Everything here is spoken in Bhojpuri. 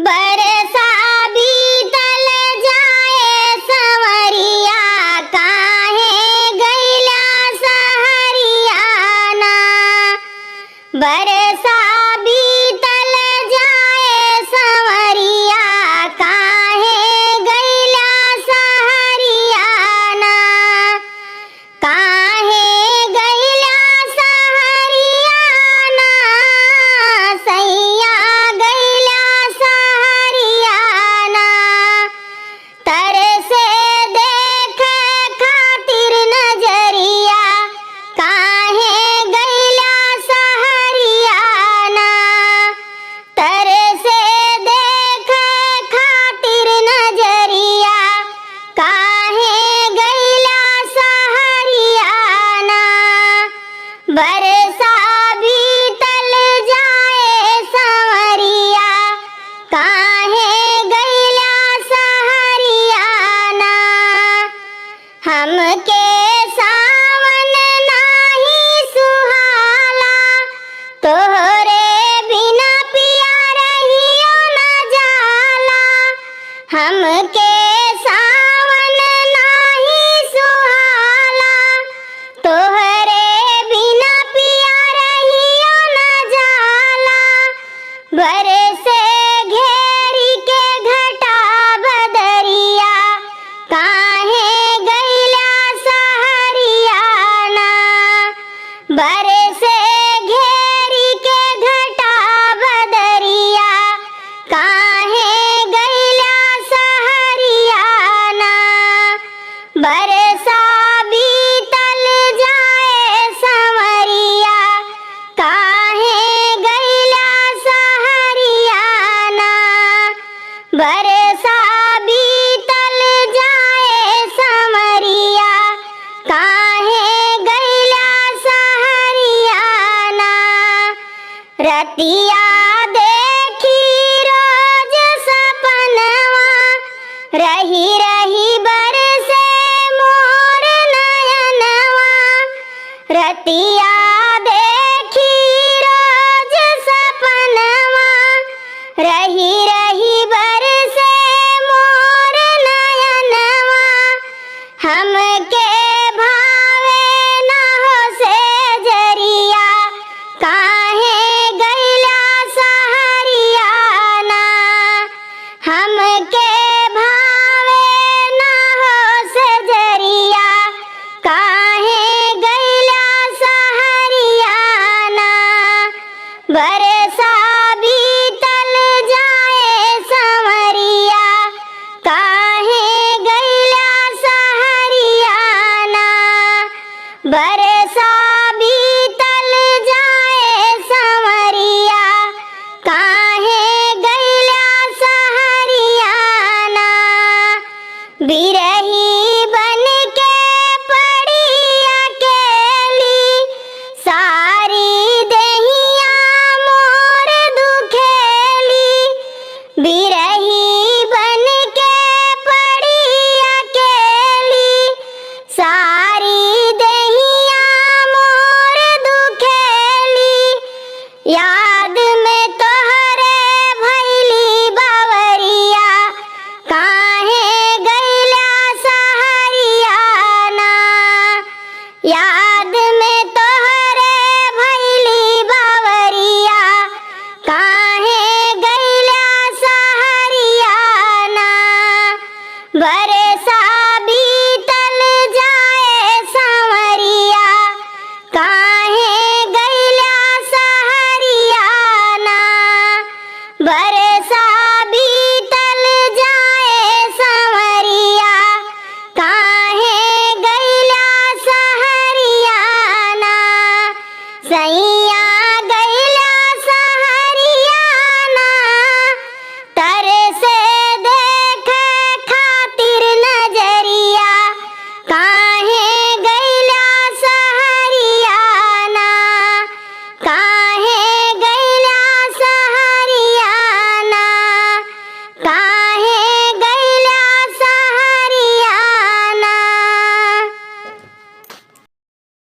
बरसा बीतल जाए संवरिया, काहे गइला सहरियाना। बरसा बीतल जाए संवरिया, काहे गइला सहरियाना। काहे गइला सहरियाना, सैया गइला सहरियाना। तरसे देखे खातिर नजरिया, काहे गइला सहरियाना। तरसे देखे खातिर नजरिया, काहे गइला सहरियाना। बरसा बीतल जाए संवरिया, काहे गइला सहरियाना। हमके सावन नाही सुहाला, तोहरे बिना पिया रहियो न जाला। हमके सावन नाही सुहाला, तोहरे बिना पिया रहियो न जाला। बरसे घेरी के घटा बदरिया, काहे गइला सहरियाना। बरसे घेरी के घटा बदरिया, काहे गइला सहरियाना। बरसा बीतल जाए संवरिया, काहे गइला सहरियाना। बरसा बीतल जाए संवरिया, काहे गइला सहरियाना। रतिया देखी रोज सपनवा, रही रही बरसे मोर नयनवा। रतिया देखी रोज सपनवा, रही रही बरसे मोर नयनवा। हमके भावे ना हो से जरिया, काहे गइला सहरियाना। हमके भावे ना हो से जरिया, काहे गइला सहरियाना। बरसा बीतल जाए संवरिया, काहे गइला सहरियाना। बरसा बीतल जाए संवरिया, काहे गइला सहरियाना। बिरही बन के पड़ी अकेली, सारी देहिया मोर दुखेली। बिरही बन के पड़ी अकेली, सारी देहिया मोर दुखेली। याद में तोहरे भइली बावरिया, काहे गइला सहरियाना। याद में तोहरे भइली बावरिया, काहे गइला सहरियाना। बरसा बीतल जाए संवरिया, काहे गइला सहरियाना।